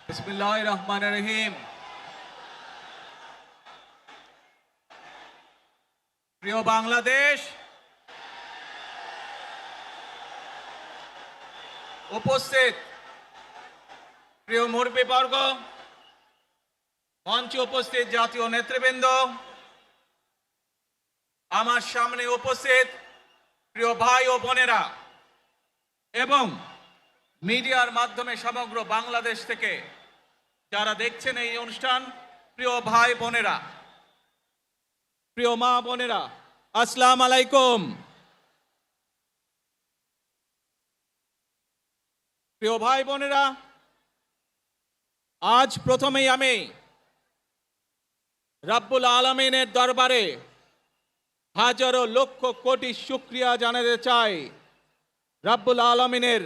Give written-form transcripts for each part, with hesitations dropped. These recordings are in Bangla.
বিসমিল্লাহির রহমানির রহিম। প্রিয় বাংলাদেশ, উপস্থিত প্রিয় মুরব্বীবর্গ, মঞ্চে উপস্থিত জাতীয় নেতৃবৃন্দ, আমার সামনে উপস্থিত প্রিয় ভাই ও বোনেরা এবং মিডিয়ার মাধ্যমে সমগ্র বাংলাদেশ থেকে যারা দেখছেন এই অনুষ্ঠান, প্রিয় ভাই বোনেরা, প্রিয় মা বোনেরা, আসসালামু আলাইকুম। প্রিয় ভাই বোনেরা, আজ প্রথমেই আমি রব্বুল আলামিনের দরবারে হাজারো লক্ষ কোটি শুকরিয়া জানাতে চাই। রব্বুল আলামিনের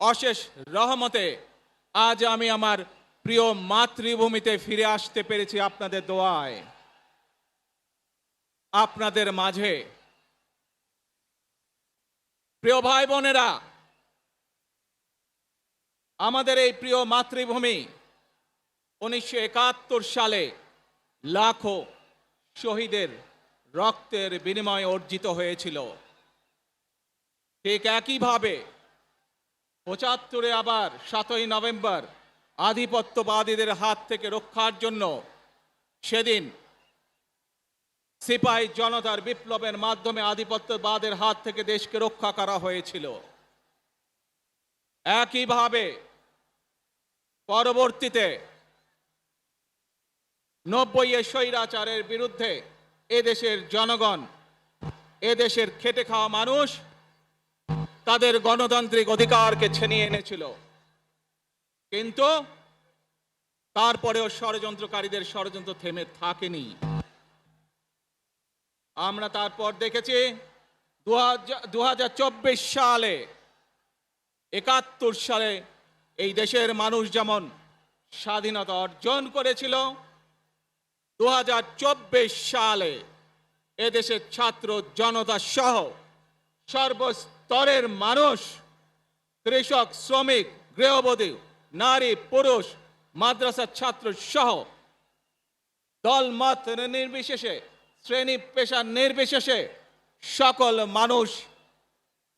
অশেষ রহমতে আজ আমি আমার প্রিয় মাতৃভূমিতে ফিরে আসতে পেরেছি আপনাদের দোয়ায়। আপনাদের মাঝে প্রিয় ভাই বোনেরা, আমাদের এই প্রিয় মাতৃভূমি 1971 সালে লাখো শহীদের রক্তের বিনিময়ে অর্জিত হয়েছিল। ঠিক একইভাবে 75-এ আবার 7ই নভেম্বর আধিপত্যবাদীদের হাত থেকে রক্ষার জন্য সেদিন সিপাহী জনতার বিপ্লবের মাধ্যমে আধিপত্যবাদের হাত থেকে দেশকে রক্ষা করা হয়েছিল। একইভাবে পরবর্তীতে 90-এ স্বৈরাচারের বিরুদ্ধে এদেশের জনগণ, এদেশের খেটে খাওয়া মানুষ তাদের গণতান্ত্রিক অধিকারকে ছিনিয়ে এনেছিল। কিন্তু তারপরেও ষড়যন্ত্রকারীদের ষড়যন্ত্র থেমে থাকেনি। আমরা তারপর দেখেছি 2024 সালে, 71 সালে এই দেশের মানুষ যেমন স্বাধীনতা অর্জন করেছিল, 2024 সালে এদেশের ছাত্র জনতা সহ সর্বস্তরের মানুষ, কৃষক, শ্রমিক, গৃহবধূ, নারী, পুরুষ, মাদ্রাসার ছাত্র সহ দলমত নির্বিশেষে, শ্রেণী পেশা নির্বিশেষে সকল মানুষ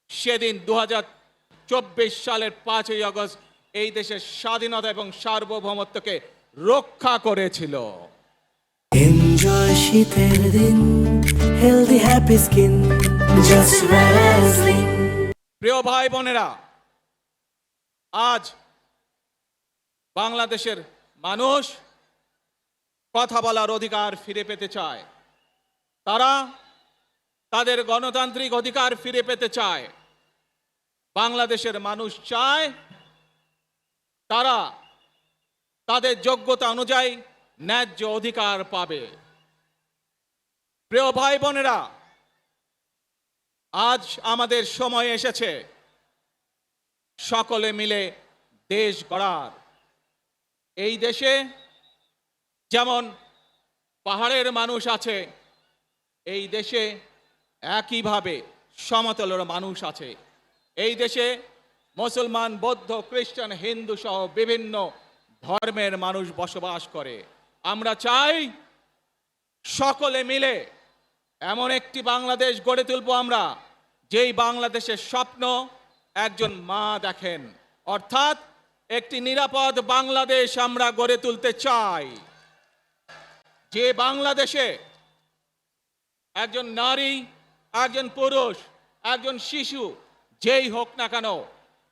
সেদিন 2024 সালের 5ই আগস্ট এই দেশের স্বাধীনতা এবং সার্বভৌমত্বকে রক্ষা করেছিল। Enjoy শীতের দিন, healthy happy skin, just Vaseline. প্রিয় ভাই বোনেরা, আজ বাংলাদেশের মানুষ কথা বলার অধিকার ফিরে পেতে চায়। তারা তাদের গণতান্ত্রিক অধিকার ফিরে পেতে চায়। বাংলাদেশের মানুষ চায় তারা তাদের যোগ্যতা অনুযায়ী ন্যায্য অধিকার পাবে। প্রিয় ভাই বোনেরা, আজ আমাদের সময় এসেছে সকলে মিলে দেশ গড়ার। এই দেশে যেমন পাহাড়ের মানুষ আছে, এই দেশে একইভাবে সমতলের মানুষ আছে। এই দেশে মুসলমান, বৌদ্ধ, খ্রিস্টান, হিন্দু সহ বিভিন্ন ধর্মের মানুষ বসবাস করে। আমরা চাই সকলে মিলে এমন একটি বাংলাদেশ গড়ে তুলব আমরা, যেই বাংলাদেশের স্বপ্ন একজন মা দেখেন, অর্থাৎ একটি নিরাপদ বাংলাদেশ আমরা গড়ে তুলতে চাই। যে বাংলাদেশে একজন নারী, একজন পুরুষ, একজন শিশু যেই হোক না কেন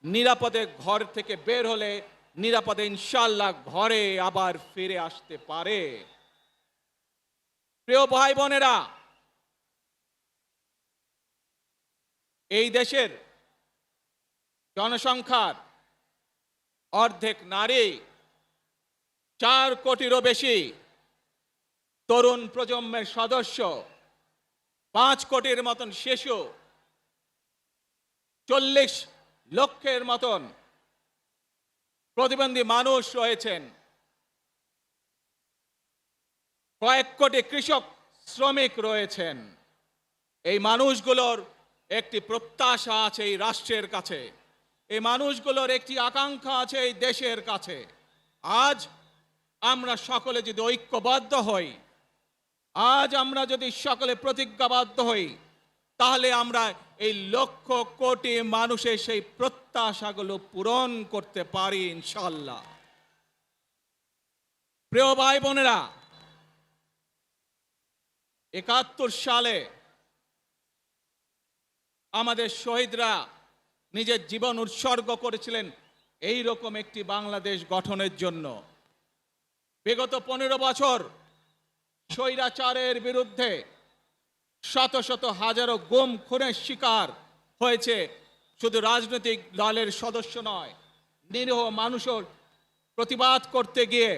নিরাপদে ঘর থেকে বের হলে নিরাপদে ইনশাআল্লাহ ঘরে আবার ফিরে আসতে পারে। প্রিয় ভাই বোনেরা, এই দেশের জনসংখ্যার অর্ধেক নারী, 4 কোটিরও বেশি তরুণ প্রজন্মের সদস্য, 5 কোটির মতন শিশু, 40 লক্ষের মতন প্রতিবন্ধী মানুষ রয়েছেন, কয়েক কোটি কৃষক, শ্রমিক রয়েছেন। এই মানুষগুলোর একটি প্রত্যাশা আছে এই রাষ্ট্রের কাছে, এই মানুষগুলোর একটি আকাঙ্ক্ষা আছে এই দেশের কাছে। আজ আমরা সকলে যদি ঐক্যবদ্ধ হই, আজ আমরা যদি সকলে প্রতিজ্ঞাবদ্ধ হই, তাহলে আমরা এই লক্ষ কোটি মানুষের সেই প্রত্যাশাগুলো পূরণ করতে পারি ইনশাআল্লাহ। প্রিয় ভাই বোনেরা, ৭১ সালে আমাদের শহীদরা নিজের জীবন উৎসর্গ করেছিলেন এই রকম একটি বাংলাদেশ গঠনের জন্য। বিগত 15 বছর স্বৈরাচারের বিরুদ্ধে শত শত হাজারো গুম খুনের শিকার হয়েছে শুধু রাজনৈতিক দলের সদস্য নয়, নিরীহ মানুষও প্রতিবাদ করতে গিয়ে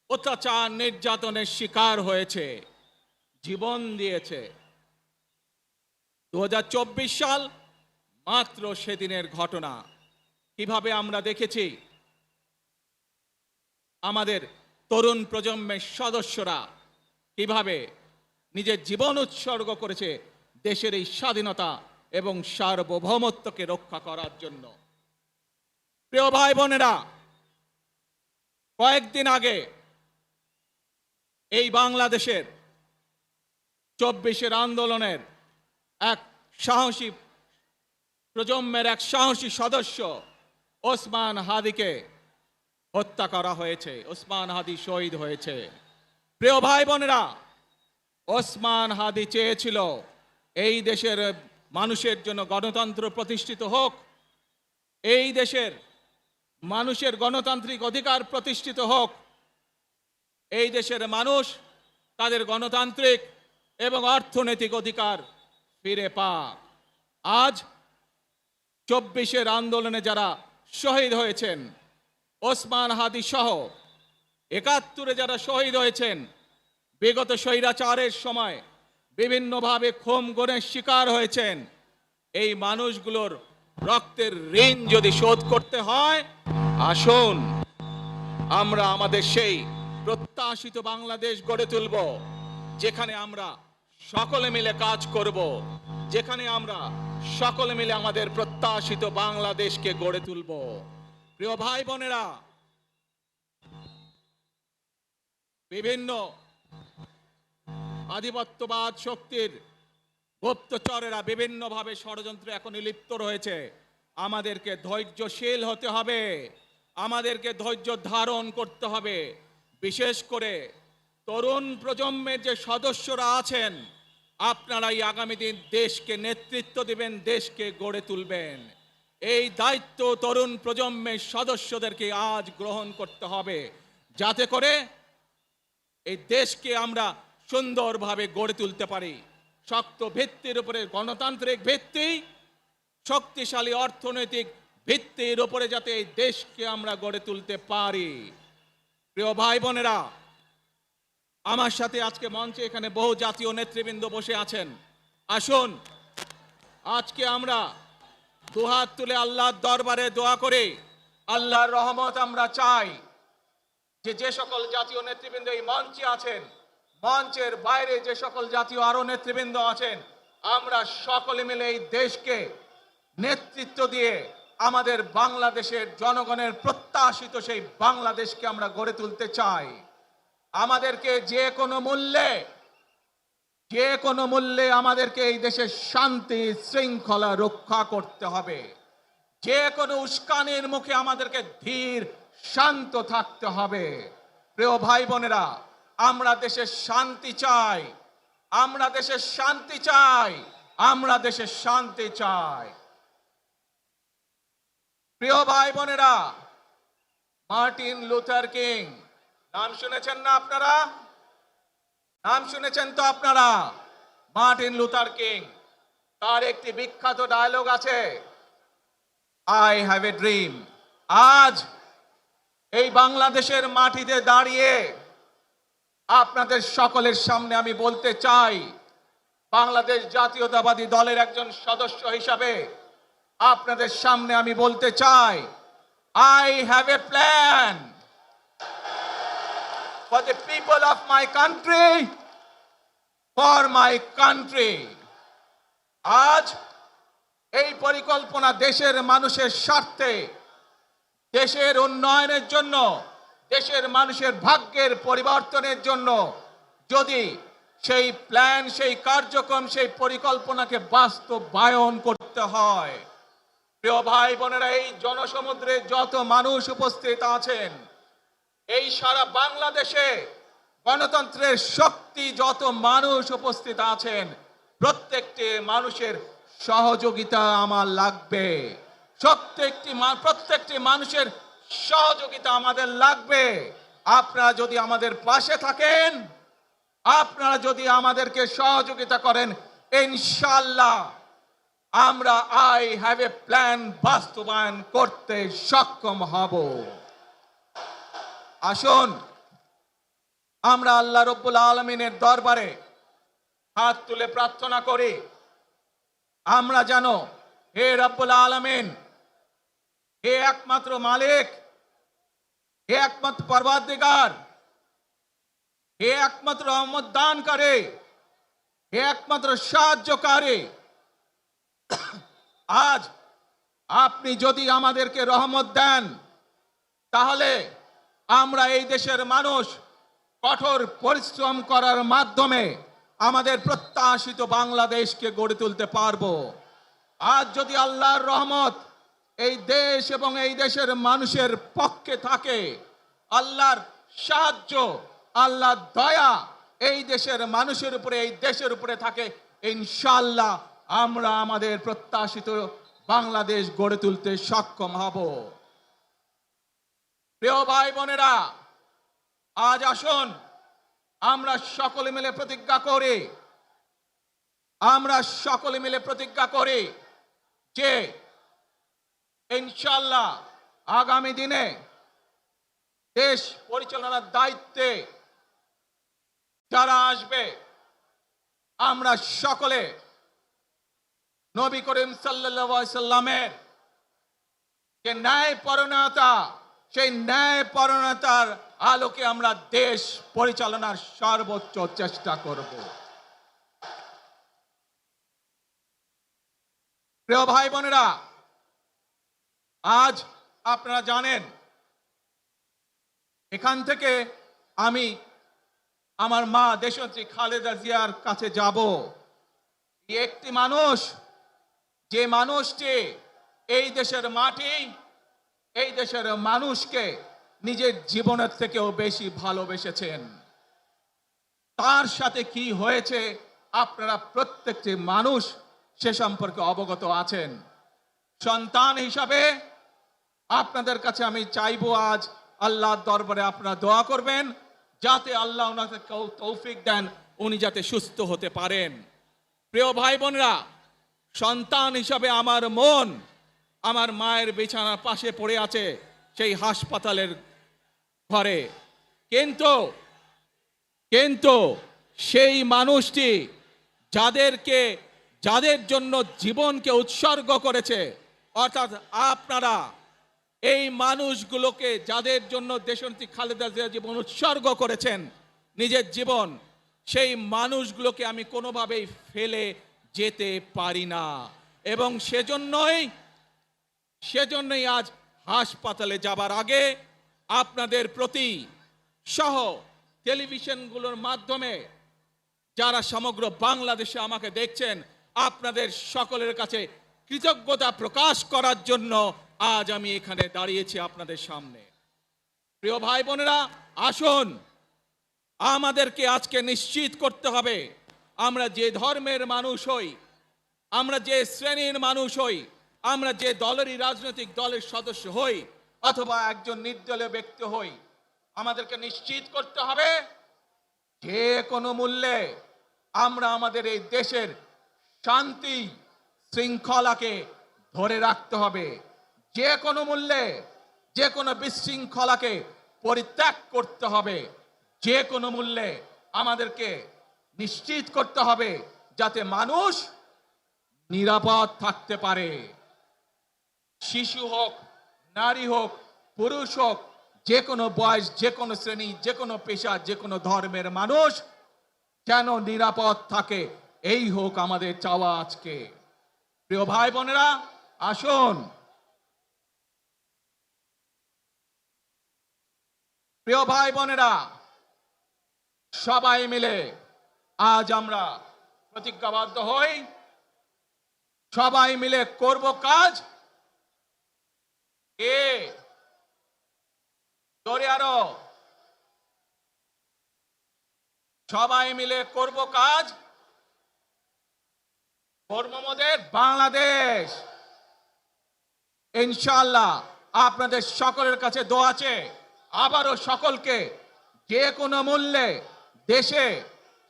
অত্যাচার নির্যাতনের শিকার হয়েছে, জীবন দিয়েছে। 2024 সাল মাত্র সেদিনের ঘটনা। কিভাবে আমরা দেখেছি আমাদের তরুণ প্রজন্মের সদস্যরা কিভাবে নিজের জীবন উৎসর্গ করেছে দেশের এই স্বাধীনতা এবং সার্বভৌমত্বকে রক্ষা করার জন্য। প্রিয় ভাই বোনেরা, কয়েকদিন আগে এই বাংলাদেশের 24-এর আন্দোলনের এক সাহসী প্রজন্মের এক সাহসী সদস্য ওসমান হাদিকে হত্যা করা হয়েছে। ওসমান হাদি শহীদ হয়েছে। প্রিয় ভাই বোনেরা, ওসমান হাদি চেয়েছিল এই দেশের মানুষের জন্য গণতন্ত্র প্রতিষ্ঠিত হোক, এই দেশের মানুষের গণতান্ত্রিক অধিকার প্রতিষ্ঠিত হোক, এই দেশের মানুষ তাদের গণতান্ত্রিক এবং অর্থনৈতিক অধিকার ফিরে পাক। আজ 24-এর আন্দোলনে যারা শহীদ হয়েছেন, ওসমান হাদি সহ ৭১-এ যারা শহীদ হয়েছেন, বিগত স্বৈরাচারের সময় বিভিন্নভাবে খুন গুমের শিকার হয়েছেন, এই মানুষগুলোর রক্তের ঋণ যদি শোধ করতে হয়, আসুন আমরা আমাদের সেই প্রত্যাশিত বাংলাদেশ গড়ে তুলব, যেখানে আমরা সকলে মিলে কাজ করব, যেখানে আমরা সকলে মিলে আমাদের প্রত্যাশিত বাংলাদেশকে গড়ে তুলব। প্রিয় ভাই বোনেরা, বিভিন্ন আধিপত্যবাদ শক্তির গুপ্তচরেরা বিভিন্নভাবে ষড়যন্ত্রে এখন লিপ্ত রয়েছে। আমাদেরকে ধৈর্যশীল হতে হবে, আমাদেরকে ধৈর্য ধারণ করতে হবে। বিশেষ করে তরুণ প্রজন্মের যে সদস্যরা আছেন, আপনারাই আগামী দিন দেশকে নেতৃত্ব দিবেন, দেশকে গড়ে তুলবেন। এই দায়িত্ব তরুণ প্রজন্মের সদস্যদেরকে আজ গ্রহণ করতে হবে, যাতে করে এই দেশকে আমরা সুন্দরভাবে গড়ে তুলতে পারি। শক্ত ভিত্তির উপরে গণতান্ত্রিক ভিত্তি, শক্তিশালী অর্থনৈতিক ভিত্তির উপরে যাতে এই দেশকে আমরা গড়ে তুলতে পারি। প্রিয় ভাই বোনেরা, আমার সাথে আজকে মঞ্চে এখানে বহু জাতীয় নেতৃবৃন্দ বসে আছেন। আসুন আজকে আমরা দুহাত তুলে আল্লাহর দরবারে দোয়া করে আল্লাহর রহমত আমরা চাই। যে সকল জাতীয় নেতৃবৃন্দ এই মঞ্চে আছেন, মঞ্চের বাইরে যে সকল জাতীয় আরো নেতৃবৃন্দ আছেন, আমরা সকলে মিলে এই দেশকে নেতৃত্ব দিয়ে আমাদের বাংলাদেশের জনগণের প্রত্যাশিত সেই বাংলাদেশকে আমরা গড়ে তুলতে চাই। আমাদেরকে যে কোনো মূল্যে আমাদেরকে এই দেশের শান্তি শৃঙ্খলা রক্ষা করতে হবে। যে কোনো উস্কানির মুখে আমাদেরকে ধীর শান্ত থাকতে হবে। প্রিয় ভাই বোনেরা, আমরা দেশের শান্তি চাই, আমরা দেশের শান্তি চাই, আমরা দেশের শান্তি চাই। প্রিয় ভাই বোনেরা, মার্টিন লুথার কিং নাম শুনেছেন না আপনারা? নাম শুনেছেন তো আপনারা? মার্টিন লুথার কিং, তার একটি বিখ্যাত ডায়লগ আছে, আই হ্যাভ এ ড্রিম। আজ এই বাংলাদেশের মাটিতে দাঁড়িয়ে আপনাদের সকলের সামনে আমি বলতে চাই, বাংলাদেশ জাতীয়তাবাদী দলের একজন সদস্য হিসাবে আপনাদের সামনে আমি বলতে চাই, I have a plan for the people of my country, for my country. আজ এই পরিকল্পনা দেশের মানুষের স্বার্থে, দেশের উন্নয়নের জন্য, দেশের মানুষের ভাগ্যের পরিবর্তনের জন্য যদি সেই প্ল্যান, সেই কার্যক্রম, সেই পরিকল্পনাকে বাস্তবায়ন করতে হয়, প্রিয় ভাই বোনেরা, এই জনসমুদ্রে যত মানুষ উপস্থিত আছেন, এই সারা বাংলাদেশে গণতন্ত্রের শক্তি যত মানুষ উপস্থিত আছেন, প্রত্যেকটি মানুষের সহযোগিতা আমার লাগবে। প্রত্যেকটি মানুষের সহযোগিতা আমাদের লাগবে। আপনারা যদি আমাদের পাশে থাকেন, আপনারা যদি আমাদেরকে সহযোগিতা করেন, ইনশাআল্লাহ আমরা আই হ্যাভ এ প্ল্যান বাস্তবায়ন করতে সক্ষম হব। আসুন আমরা আল্লাহ রব্বুল আলামিনের দরবারে হাত তুলে প্রার্থনা করি, আমরা যেন হে রব্বুল আলামিন, হে একমাত্র মালিক, হে একমাত্র পরওয়ারদিগার, হে একমাত্র রহমত দানকারী, হে একমাত্র সাহায্যকারী, আজ আপনি যদি আমাদেরকে রহমত দেন, তাহলে আমরা এই দেশের মানুষ কঠোর পরিশ্রম করার মাধ্যমে আমাদের প্রত্যাশিত বাংলাদেশকে গড়ে তুলতে পারবো। আজ যদি আল্লাহর রহমত এই দেশ এবং এই দেশের মানুষের পক্ষে থাকে, আল্লাহর সাহায্য, আল্লাহর দয়া এই দেশের মানুষের উপরে, এই দেশের উপরে থাকে, ইনশাআল্লাহ আমরা আমাদের প্রত্যাশিত বাংলাদেশ গড়ে তুলতে সক্ষম হব। প্রিয় ভাই বোনেরা, আজ আসুন আমরা সকলে মিলে প্রতিজ্ঞা করি, আমরা সকলে মিলে প্রতিজ্ঞা করি যে ইনশাআল্লাহ আগামী দিনে দেশ পরিচালনার দায়িত্বে যারা আসবে, আমরা সকলে নবী করিম সাল্লাল্লাহু আলাইহি সাল্লামের যে ন্যায়পরায়ণতা, সেই ন্যায়পরায়ণতার আলোকে আমরা দেশ পরিচালনার সর্বোচ্চ চেষ্টা করব। প্রিয় ভাই বোনেরা, আজ আপনারা জানেন এখান থেকে আমি আমার মা দেশনেত্রী খালেদা জিয়ার কাছে যাব। একটি মানুষ, যে মানুষটি এই দেশের মাটি, এই দেশের মানুষকে নিজের জীবনের থেকেও বেশি ভালোবেসেছেন, তার সাথে কি হয়েছে আপনারা প্রত্যেকটি মানুষ সে সম্পর্কে অবগত আছেন। সন্তান হিসাবে আপনাদের কাছে আমি চাইবো, আজ আল্লাহর দরবারে আপনারা দোয়া করবেন যাতে আল্লাহ ওনাকে তৌফিক দেন, উনি যাতে সুস্থ হতে পারেন। প্রিয় ভাই বোনেরা, সন্তান হিসাবে আমার মন আমার মায়ের বিছানার পাশে পড়ে আছে সেই হাসপাতালের ঘরে, কিন্তু সেই মানুষটি যাদের জন্য জীবনকে উৎসর্গ করেছে, অর্থাৎ আপনারা এই মানুষগুলোকে, যাদের জন্য দেশনেত্রী খালেদা জিয়া জীবন উৎসর্গ করেছেন নিজের জীবন, সেই মানুষগুলোকে আমি কোনোভাবেই ফেলে যেতে পারি না। এবং সেজন্যই আজ হাসপাতালে যাবার আগে আপনাদের প্রতি সহ টেলিভিশনগুলোর মাধ্যমে যারা সমগ্র বাংলাদেশে আমাকে দেখছেন, আপনাদের সকলের কাছে কৃতজ্ঞতা প্রকাশ করার জন্য আজ আমি এখানে দাঁড়িয়েছি আপনাদের সামনে। প্রিয় ভাই বোনেরা, আসুন আমাদেরকে আজকে নিশ্চিত করতে হবে, আমরা যে ধর্মের মানুষ হই, আমরা যে শ্রেণীর মানুষ হই, আমরা যে দলেরই রাজনৈতিক দলের সদস্য হই অথবা একজন নির্দলীয় ব্যক্তি হই, আমাদেরকে নিশ্চিত করতে হবে যে কোনো মূল্যে আমরা আমাদের এই দেশের শান্তি শৃঙ্খলাকে ধরে রাখতে হবে। যে কোনো মূল্যে যে কোনো বিশৃঙ্খলাকে পরিত্যাগ করতে হবে। যে কোনো মূল্যে আমাদেরকে নিশ্চিত করতে হবে যাতে মানুষ নিরাপদ থাকতে পারে। শিশু হোক, নারী হোক, পুরুষ হোক, যে কোনো বয়স, যে কোনো শ্রেণী, যে কোনো পেশা, যে কোনো ধর্মের মানুষ যেন নিরাপদ থাকে, এই হোক আমাদের চাওয়া আজকে। প্রিয় ভাই বোনেরা, আসুন প্রিয় ভাই বোনেরা, সবাই মিলে আজ আমরা প্রতিজ্ঞাবদ্ধ হই, সবাই মিলে করব কাজ। জোরে আরো, সবাই মিলে করব কাজ, করব মোদের বাংলাদেশ। ইনশাআল্লাহ আপনাদের সকলের কাছে দোয়া আছে, আবারও সকলকে যে কোনো মূল্যে দেশে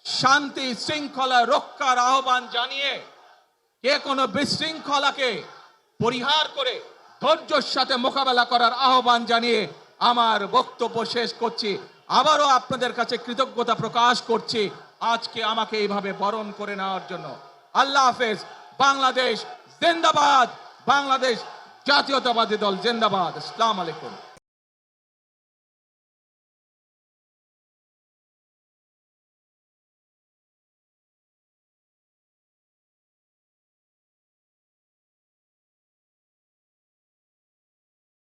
শান্তি শৃঙ্খলা রক্ষার আহ্বান জানিয়ে যে কোনো বিশৃঙ্খলাকে পরিহার করে ধৈর্যের সাথে মোকাবেলা করার আহ্বান জানিয়ে আমার বক্তব্য শেষ করছি। আবারও আপনাদের কাছে কৃতজ্ঞতা প্রকাশ করছি আজকে আমাকে এইভাবে বরণ করে নেওয়ার জন্য। আল্লাহ হাফেজ। বাংলাদেশ জিন্দাবাদ, বাংলাদেশ জাতীয়তাবাদী দল জিন্দাবাদ। আসসালামু আলাইকুম।